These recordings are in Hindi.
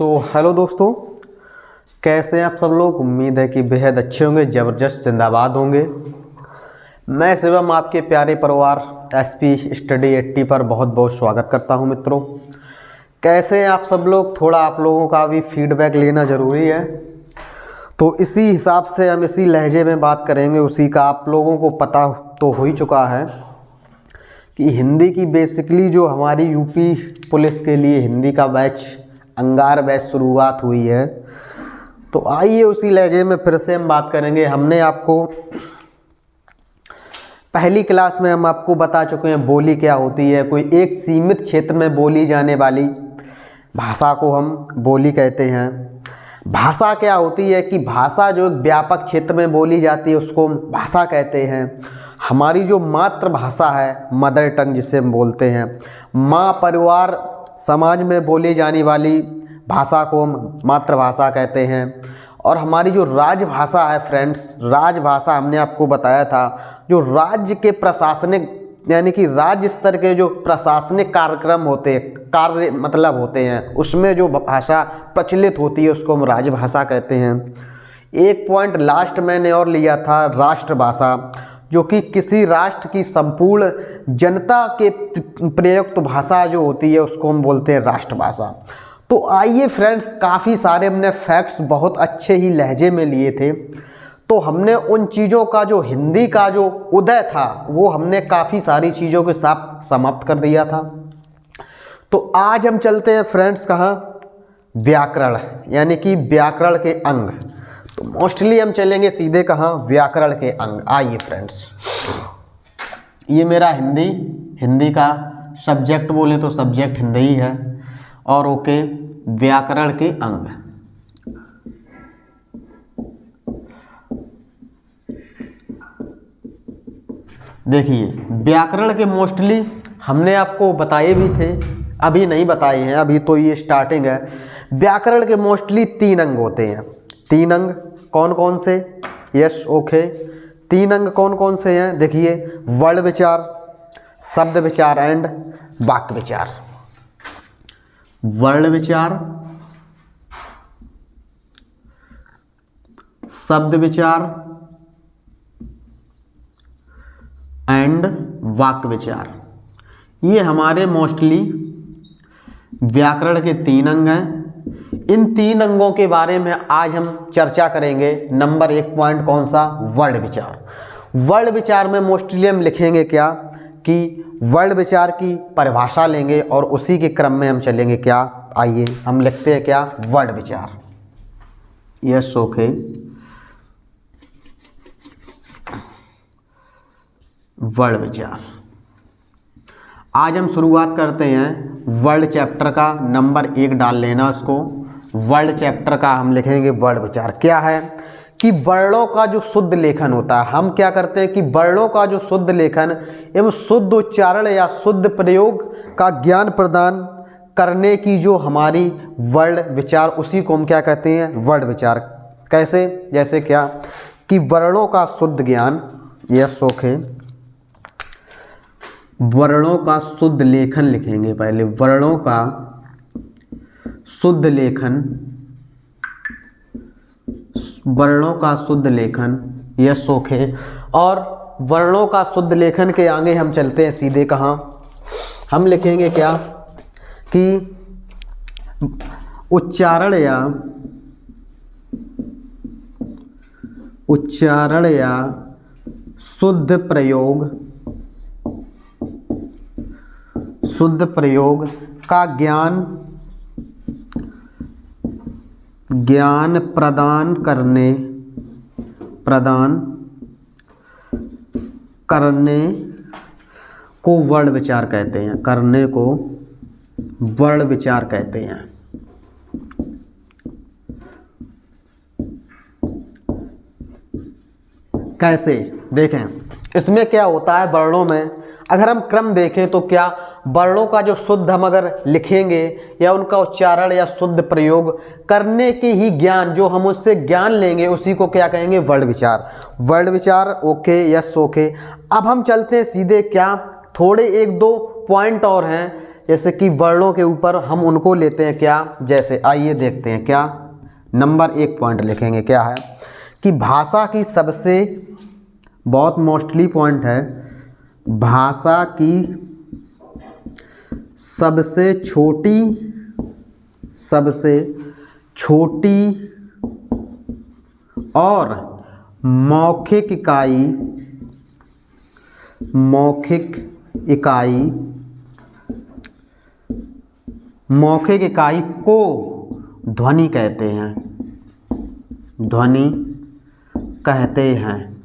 हेलो दोस्तों, कैसे हैं आप सब लोग। उम्मीद है कि बेहद अच्छे होंगे, ज़बरदस्त जिंदाबाद होंगे। मैं शिवम आपके प्यारे परिवार एसपी स्टडी 80 पर बहुत बहुत स्वागत करता हूं। मित्रों, कैसे हैं आप सब लोग। थोड़ा आप लोगों का भी फीडबैक लेना ज़रूरी है, तो इसी हिसाब से हम इसी लहजे में बात करेंगे। उसी का आप लोगों को पता तो हो ही चुका है कि हिंदी की बेसिकली जो हमारी यूपी पुलिस के लिए हिंदी का बैच अंगार बैच शुरुआत हुई है। तो आइए उसी लहजे में फिर से हम बात करेंगे। हमने आपको पहली क्लास में हम आपको बता चुके हैं बोली क्या होती है। कोई एक सीमित क्षेत्र में बोली जाने वाली भाषा को हम बोली कहते हैं। भाषा क्या होती है कि भाषा जो एक व्यापक क्षेत्र में बोली जाती है उसको हम भाषा कहते हैं। हमारी जो मातृभाषा है, मदर टंग जिसे हम बोलते हैं, माँ परिवार समाज में बोली जाने वाली भाषा को हम मातृभाषा कहते हैं। और हमारी जो राजभाषा है फ्रेंड्स, राजभाषा हमने आपको बताया था, जो राज्य के प्रशासनिक यानी कि राज्य स्तर के जो प्रशासनिक कार्यक्रम होते हैं, कार्य मतलब होते हैं, उसमें जो भाषा प्रचलित होती है उसको हम राजभाषा कहते हैं। एक पॉइंट लास्ट मैंने और लिया था राष्ट्रभाषा, जो कि किसी राष्ट्र की संपूर्ण जनता के प्रयुक्त भाषा जो होती है उसको हम बोलते हैं राष्ट्रभाषा। तो आइए फ्रेंड्स, काफ़ी सारे हमने फैक्ट्स बहुत अच्छे ही लहजे में लिए थे। तो हमने उन चीज़ों का जो हिंदी का जो उदय था वो हमने काफ़ी सारी चीज़ों के साथ समाप्त कर दिया था। तो आज हम चलते हैं फ्रेंड्स कहाँ, व्याकरण यानी कि व्याकरण के अंग। तो मोस्टली हम चलेंगे सीधे कहाँ, व्याकरण के अंग। आइए फ्रेंड्स, ये मेरा हिंदी का सब्जेक्ट बोले तो सब्जेक्ट हिंदी ही है। और ओके, व्याकरण के अंग। देखिए, व्याकरण के मोस्टली हमने आपको बताए भी थे, अभी नहीं बताए हैं, अभी तो ये स्टार्टिंग है। व्याकरण के मोस्टली 3 अंग होते हैं। 3 अंग कौन कौन से? यस ओके, 3 अंग कौन कौन से हैं? देखिए, वर्ण विचार, शब्द विचार एंड वाक्य विचार। वर्ण विचार, शब्द विचार एंड वाक्य विचार, ये हमारे मोस्टली व्याकरण के 3 अंग हैं। इन 3 अंगों के बारे में आज हम चर्चा करेंगे। नंबर 1 पॉइंट कौन सा? वर्ण विचार। वर्ण विचार में मोस्टली हम लिखेंगे क्या कि वर्ण विचार की परिभाषा लेंगे और उसी के क्रम में हम चलेंगे क्या। आइए हम लिखते हैं क्या, वर्ण विचार। यस ओके, वर्ण विचार। आज हम शुरुआत करते हैं वर्ण चैप्टर का। नंबर 1 डाल लेना उसको। वर्ण चैप्टर का हम लिखेंगे वर्ण विचार। क्या है कि वर्णों का जो शुद्ध लेखन होता है, हम क्या करते हैं कि वर्णों का जो शुद्ध लेखन एवं शुद्ध उच्चारण या शुद्ध प्रयोग का ज्ञान प्रदान करने की जो हमारी वर्ण विचार, उसी को हम क्या कहते हैं, वर्ण विचार। कैसे? जैसे क्या कि वर्णों का शुद्ध ज्ञान, यस ओके, वर्णों का शुद्ध लेखन लिखेंगे पहले। वर्णों का शुद्ध लेखन, वर्णों का शुद्ध लेखन, यस ओके। और वर्णों का शुद्ध लेखन के आगे हम चलते हैं सीधे कहाँ, हम लिखेंगे क्या कि उच्चारण या शुद्ध प्रयोग का ज्ञान प्रदान करने को वर्ण विचार कहते हैं। करने को वर्ण विचार कहते हैं। कैसे? देखें, इसमें क्या होता है वर्णों में, अगर हम क्रम देखें तो क्या वर्णों का जो शुद्ध हम अगर लिखेंगे या उनका उच्चारण या शुद्ध प्रयोग करने के ही ज्ञान, जो हम उससे ज्ञान लेंगे, उसी को क्या कहेंगे, वर्ण विचार। वर्ण विचार ओके, यस ओके। अब हम चलते हैं सीधे क्या, थोड़े 1-2 पॉइंट और हैं जैसे कि वर्णों के ऊपर हम उनको लेते हैं क्या, जैसे आइए देखते हैं क्या। नंबर 1 पॉइंट लिखेंगे क्या है कि भाषा की सबसे, बहुत मोस्टली पॉइंट है, भाषा की सबसे छोटी और मौखिक इकाई को ध्वनि कहते हैं।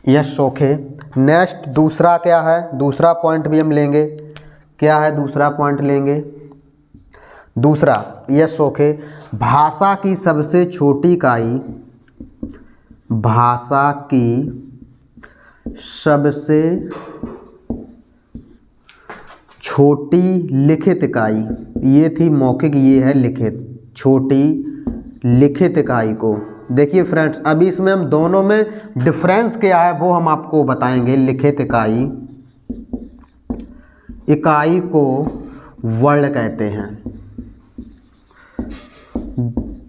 Yes okay. नेक्स्ट दूसरा क्या है, दूसरा पॉइंट भी हम लेंगे, क्या है दूसरा पॉइंट लेंगे, दूसरा यस ओके। भाषा की सबसे छोटी इकाई, भाषा की सबसे छोटी लिखित इकाई, ये थी मौखिक, ये है लिखित, छोटी लिखित इकाई को। देखिए फ्रेंड्स, अभी इसमें हम दोनों में डिफरेंस क्या है वो हम आपको बताएंगे। लिखित इकाई को वर्ण कहते हैं।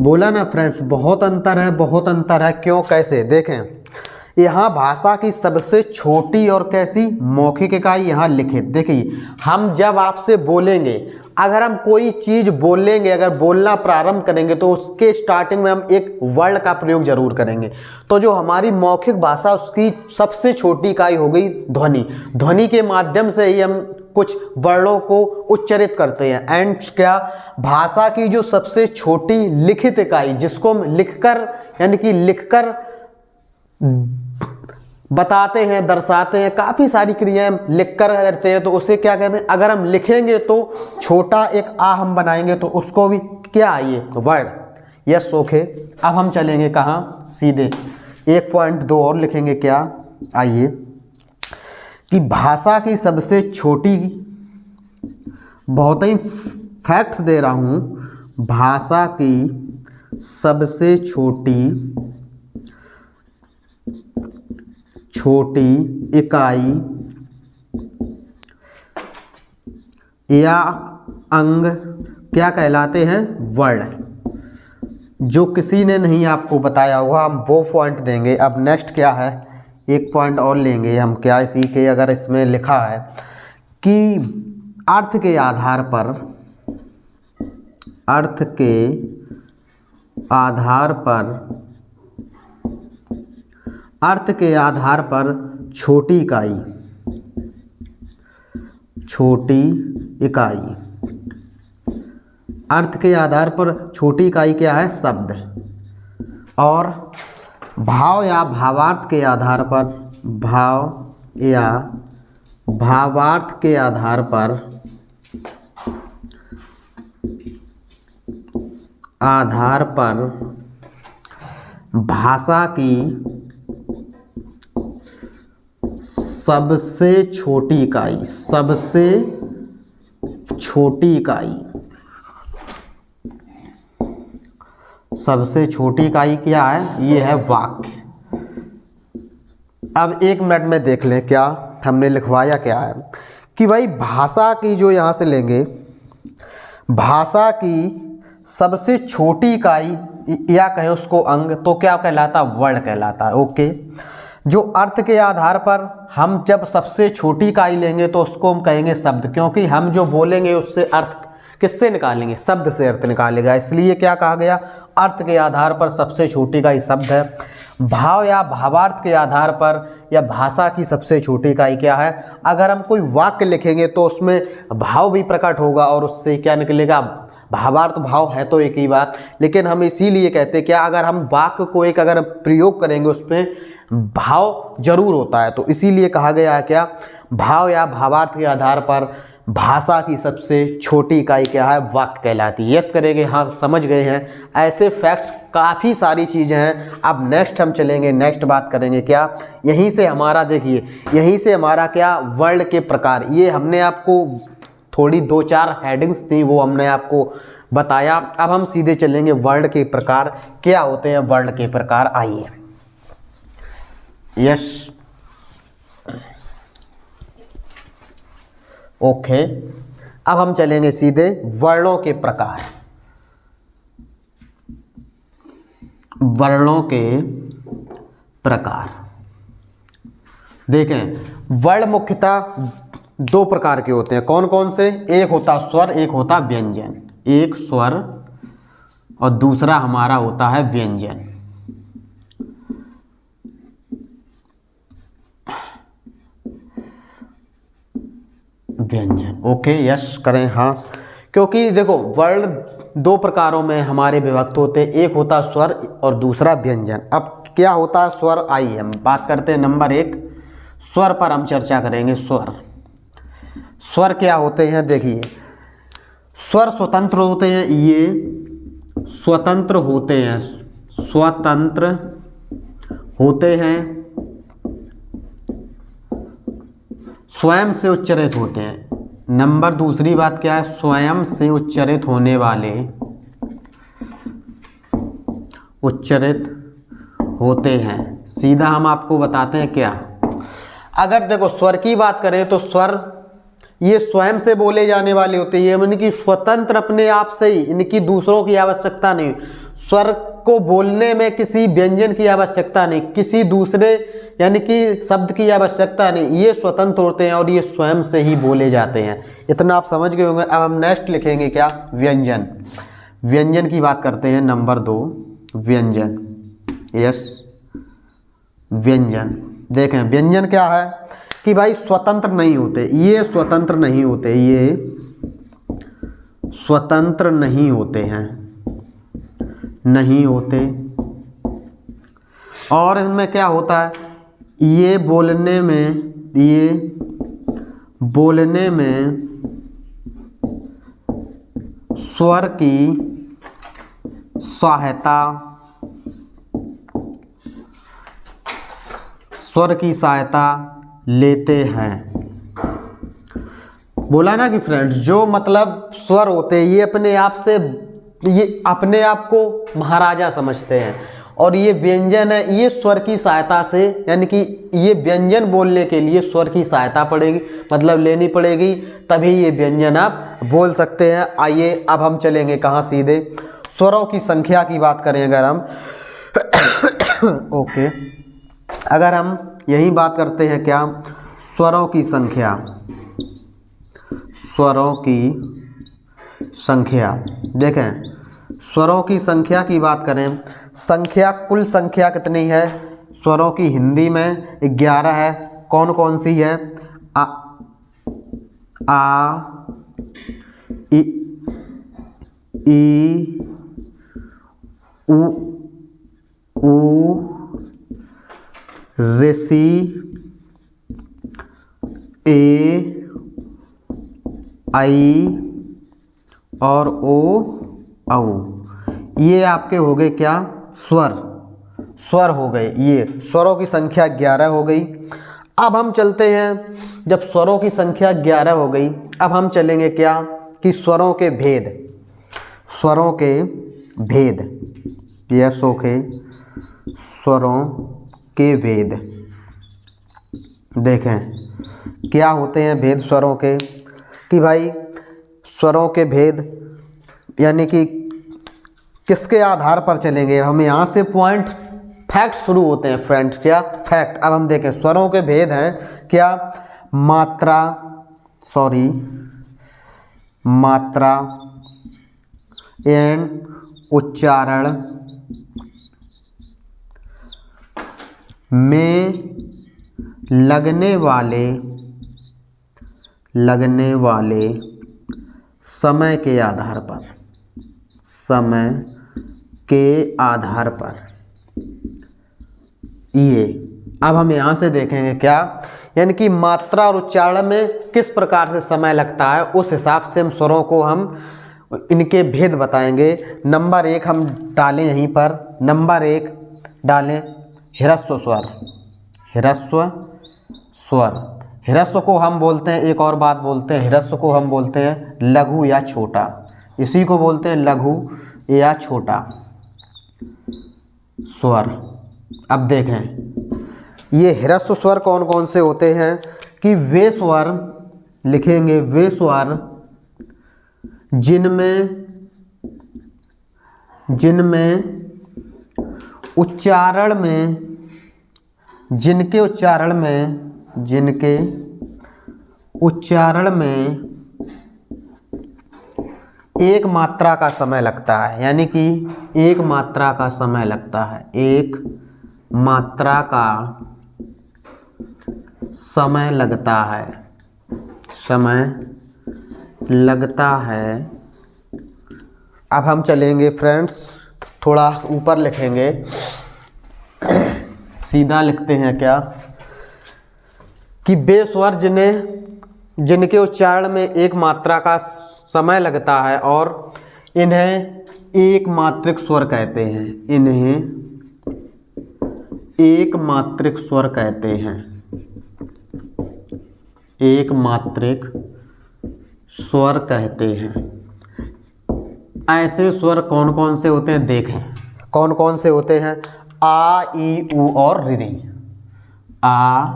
बोला ना फ्रेंड्स, बहुत अंतर है, बहुत अंतर है। क्यों, कैसे, देखें, यहाँ भाषा की सबसे छोटी और कैसी मौखिक इकाई, यहाँ लिखित। देखिए, हम जब आपसे बोलेंगे, अगर हम कोई चीज़ बोलेंगे, अगर बोलना प्रारंभ करेंगे तो उसके स्टार्टिंग में हम एक वर्ण का प्रयोग जरूर करेंगे। तो जो हमारी मौखिक भाषा, उसकी सबसे छोटी इकाई हो गई ध्वनि। ध्वनि के माध्यम से ही हम कुछ वर्णों को उच्चारित करते हैं। एंड क्या, भाषा की जो सबसे छोटी लिखित इकाई, जिसको हम लिखकर, यानी कि लिखकर बताते हैं, दर्शाते हैं, काफ़ी सारी क्रियाएं लिखकर करते हैं, तो उसे क्या कहते हैं। अगर हम लिखेंगे तो छोटा एक आ हम बनाएंगे तो उसको भी क्या, आइए वर्ड। Yes okay. अब हम चलेंगे कहाँ, सीधे 1.2 और लिखेंगे क्या, आइए, कि भाषा की सबसे छोटी, बहुत ही फैक्ट्स दे रहा हूँ, भाषा की सबसे छोटी इकाई या अंग क्या कहलाते हैं, वर्ण। जो किसी ने नहीं आपको बताया होगा, हम वो पॉइंट देंगे। अब नेक्स्ट क्या है, 1 पॉइंट और लेंगे हम, क्या, इसी के, अगर इसमें लिखा है कि अर्थ के आधार पर छोटी इकाई, अर्थ के आधार पर छोटी इकाई क्या है, शब्द। और भाव या भावार्थ के आधार पर, भाषा की सबसे छोटी इकाई क्या है, ये है वाक्य। अब 1 मिनट में देख लें क्या हमने लिखवाया क्या है, कि भाई भाषा की जो यहाँ से लेंगे, भाषा की सबसे छोटी इकाई या कहें उसको अंग, तो क्या कहलाता, वर्ण कहलाता है। ओके। जो अर्थ के आधार पर हम जब सबसे छोटी इकाई लेंगे तो उसको हम कहेंगे शब्द, क्योंकि हम जो बोलेंगे उससे अर्थ किससे निकालेंगे, शब्द से अर्थ निकालेगा, इसलिए क्या कहा गया, अर्थ के आधार पर सबसे छोटी इकाई शब्द है। भाव या भावार्थ के आधार पर या भाषा की सबसे छोटी इकाई क्या है, अगर हम कोई वाक्य लिखेंगे तो उसमें भाव भी प्रकट होगा और उससे क्या निकलेगा, भावार्थ। भाव है तो एक ही बात, लेकिन हम इसीलिए कहते हैं क्या, अगर हम वाक्य को एक अगर प्रयोग करेंगे उसमें भाव जरूर होता है, तो इसीलिए कहा गया है क्या, भाव या भावार्थ के आधार पर भाषा की सबसे छोटी इकाई क्या है, वाक्य कहलाती है। यस करेंगे, हाँ समझ गए हैं। ऐसे फैक्ट्स काफ़ी सारी चीज़ें हैं। अब नेक्स्ट हम चलेंगे, नेक्स्ट बात करेंगे क्या, यहीं से हमारा, देखिए यहीं से हमारा क्या, वर्ण के प्रकार। ये हमने आपको थोड़ी 2-4 हेडिंग्स थी, वो हमने आपको बताया। अब हम सीधे चलेंगे वर्ण के प्रकार क्या होते हैं, वर्ण के प्रकार। आइए, यस, ओके, अब हम चलेंगे सीधे वर्णों के प्रकार। वर्णों के प्रकार देखें, वर्ण मुख्यतः दो प्रकार के होते हैं। कौन कौन से? एक होता स्वर, एक होता व्यंजन। एक स्वर और दूसरा हमारा होता है व्यंजन। व्यंजन, ओके, यस करें, हाँ, क्योंकि देखो वर्ण दो प्रकारों में हमारे विभक्त होते हैं, एक होता स्वर और दूसरा व्यंजन। अब क्या होता है स्वर? आइए हम बात करते हैं। नंबर एक, स्वर पर हम चर्चा करेंगे। स्वर, स्वर क्या होते हैं? देखिए, स्वर स्वतंत्र होते हैं, ये स्वतंत्र होते हैं, स्वतंत्र होते हैं, स्वयं से उच्चारित होते हैं। नंबर दूसरी बात क्या है? स्वयं से उच्चारित होने वाले, उच्चारित होते हैं। सीधा हम आपको बताते हैं क्या। अगर देखो स्वर की बात करें तो स्वर ये स्वयं से बोले जाने वाले होते हैं, ये इनकी स्वतंत्र अपने आप से ही, इनकी दूसरों की आवश्यकता नहीं। स्वर को बोलने में किसी व्यंजन की आवश्यकता नहीं, किसी दूसरे यानी कि शब्द की आवश्यकता नहीं, ये स्वतंत्र होते हैं और ये स्वयं से ही बोले जाते हैं। इतना आप समझ गए होंगे। अब हम नेक्स्ट लिखेंगे क्या? व्यंजन। व्यंजन की बात करते हैं। नंबर दो, व्यंजन, यस, व्यंजन। देखें व्यंजन क्या है कि भाई स्वतंत्र नहीं होते, ये स्वतंत्र नहीं होते, ये स्वतंत्र नहीं होते हैं, नहीं होते। और इनमें क्या होता है? ये बोलने में, ये बोलने में स्वर की सहायता, स्वर की सहायता लेते हैं। बोला ना कि फ्रेंड्स, जो मतलब स्वर होते हैं ये अपने आप से, ये अपने आप को महाराजा समझते हैं, और ये व्यंजन है, ये स्वर की सहायता से, यानी कि ये व्यंजन बोलने के लिए स्वर की सहायता पड़ेगी, मतलब लेनी पड़ेगी, तभी ये व्यंजन आप बोल सकते हैं। आइए अब हम चलेंगे कहाँ? सीधे स्वरों की संख्या की बात करें अगर हम ओके, अगर हम यही बात करते हैं क्या? स्वरों की संख्या, स्वरों की संख्या। देखें स्वरों की संख्या की बात करें, संख्या, कुल संख्या कितनी है स्वरों की? हिंदी में 11 है। कौन कौन सी है? आ, इ, ई, उ, ऋषि, ए, आई और ओ, औ। ये आपके हो गए क्या? स्वर, स्वर हो गए। ये स्वरों की संख्या 11 हो गई। अब हम चलते हैं, जब स्वरों की संख्या 11 हो गई, अब हम चलेंगे क्या कि स्वरों के भेद, स्वरों के भेद, यस ओके, स्वरों के भेद। देखें क्या होते हैं भेद स्वरों के, कि भाई स्वरों के भेद यानी कि किसके आधार पर चलेंगे हम? यहाँ से पॉइंट फैक्ट शुरू होते हैं फ्रेंड्स। क्या फैक्ट? अब हम देखें स्वरों के भेद हैं क्या? मात्रा, सॉरी, मात्रा एंड उच्चारण में लगने वाले समय के आधार पर, समय के आधार पर, ये अब हम यहाँ से देखेंगे क्या, यानी कि मात्रा और उच्चारण में किस प्रकार से समय लगता है, उस हिसाब से हम स्वरों को हम इनके भेद बताएंगे। नंबर एक हम डालें यहीं पर, नंबर एक डालें ह्रस्व स्वर, ह्रस्व स्वर। ह्रस्व को हम बोलते हैं, एक और बात बोलते हैं, ह्रस्व को हम बोलते हैं लघु या छोटा, इसी को बोलते हैं लघु या छोटा स्वर। अब देखें ये ह्रस्व स्वर कौन कौन से होते हैं कि वे स्वर, लिखेंगे वे स्वर जिनमें उच्चारण में जिनके उच्चारण में एक मात्रा का समय लगता है, यानी कि एक मात्रा का समय लगता है, एक मात्रा का समय लगता है। अब हम चलेंगे फ्रेंड्स, थोड़ा ऊपर लिखेंगे, सीधा लिखते हैं क्या कि वे स्वर जिनके उच्चारण में एक मात्रा का समय लगता है और इन्हें एक मात्रिक स्वर कहते हैं, इन्हें एक मात्रिक स्वर कहते हैं, एक मात्रिक स्वर कहते हैं। ऐसे स्वर कौन कौन से होते हैं देखें, कौन कौन से होते हैं? आ, ई, उ और री। आ,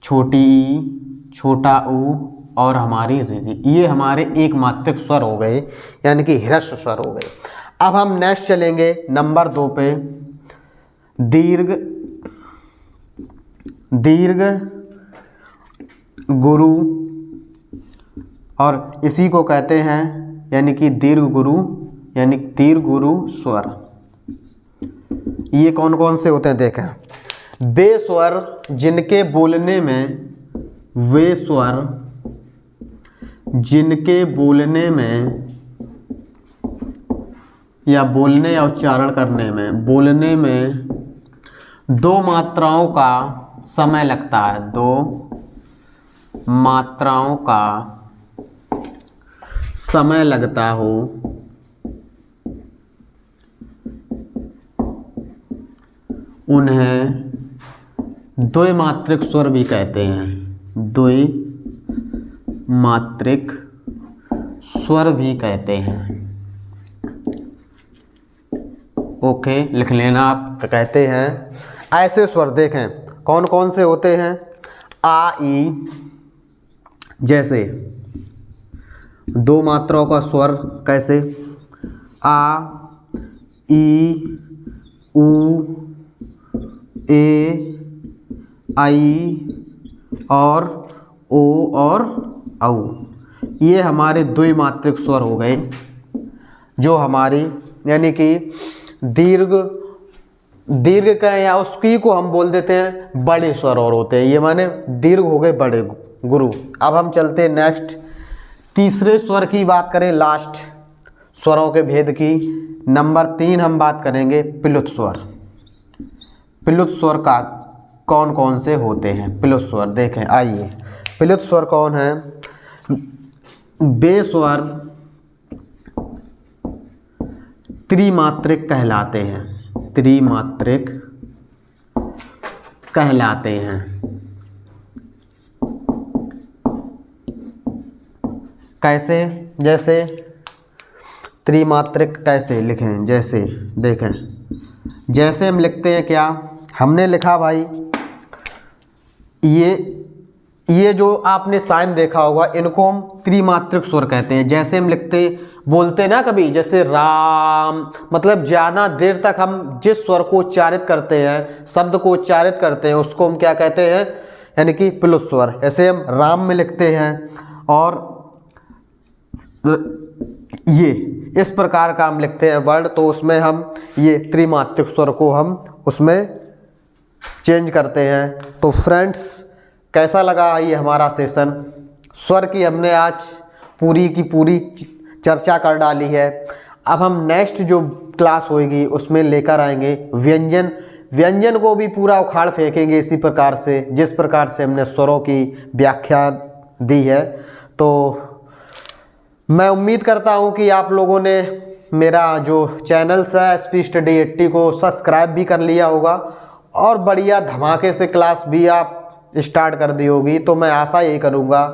छोटी ई, छोटा ऊ और हमारी री, ये हमारे एक मात्रिक स्वर हो गए, यानी कि ह्रस्व स्वर हो गए। अब हम नेक्स्ट चलेंगे नंबर 2 पे, दीर्घ गुरु, और इसी को कहते हैं यानी कि दीर्घ गुरु स्वर। ये कौन कौन से होते हैं देखें, वे स्वर जिनके बोलने में या बोलने या उच्चारण करने में, बोलने में 2 मात्राओं का समय लगता है, 2 मात्राओं का समय लगता हो, उन्हें द्विमात्रिक स्वर भी कहते हैं, द्विमात्रिक स्वर भी कहते हैं। ओके, लिख लेना आप। कहते हैं ऐसे स्वर देखें कौन कौन से होते हैं। आ, ई, जैसे 2 मात्राओं का स्वर कैसे, आ, ई, उ, ए, आई और ओ और औ, ये हमारे द्विमात्रिक स्वर हो गए, जो हमारी यानी कि दीर्घ का या उसकी को हम बोल देते हैं बड़े स्वर और होते हैं, ये माने दीर्घ हो गए बड़े गुरु। अब हम चलते हैं नेक्स्ट, तीसरे स्वर की बात करें, लास्ट स्वरों के भेद की। नंबर 3 हम बात करेंगे प्लुत स्वर। प्लुत स्वर का कौन कौन से होते हैं? प्लुत स्वर देखें, आइए प्लुत स्वर कौन है? वे स्वर त्रिमात्रिक कहलाते हैं, त्रिमात्रिक कहलाते हैं। कैसे? जैसे त्रिमात्रिक कैसे लिखें, जैसे देखें, जैसे हम लिखते हैं क्या, हमने लिखा भाई ये जो आपने साइन देखा होगा, इनको हम त्रिमात्रिक स्वर कहते हैं। जैसे हम बोलते ना कभी, जैसे राम, मतलब ज़्यादा देर तक हम जिस स्वर को उच्चारित करते हैं, शब्द को उच्चारित करते हैं, उसको हम क्या कहते हैं, यानी कि प्लुत स्वर। ऐसे हम राम में लिखते हैं और ये इस प्रकार का हम लिखते हैं वर्ड, तो उसमें हम ये त्रिमात्रिक स्वर को हम उसमें चेंज करते हैं। तो फ्रेंड्स, कैसा लगा ये हमारा सेशन? स्वर की हमने आज पूरी की पूरी चर्चा कर डाली है। अब हम नेक्स्ट जो क्लास होगी उसमें लेकर आएंगे व्यंजन को भी पूरा उखाड़ फेंकेंगे इसी प्रकार से, जिस प्रकार से हमने स्वरों की व्याख्या दी है। तो मैं उम्मीद करता हूं कि आप लोगों ने मेरा जो चैनल्स है SP Study 80 को सब्सक्राइब भी कर लिया होगा और बढ़िया धमाके से क्लास भी आप स्टार्ट कर दी होगी। तो मैं आशा यही करूँगा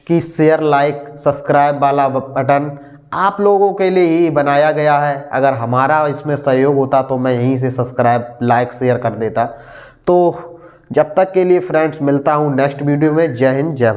कि शेयर, लाइक, सब्सक्राइब वाला बटन आप लोगों के लिए ही बनाया गया है। अगर हमारा इसमें सहयोग होता तो मैं यहीं से सब्सक्राइब, लाइक, शेयर कर देता। तो जब तक के लिए फ्रेंड्स, मिलता हूँ नेक्स्ट वीडियो में। जय हिंद, जय भारत।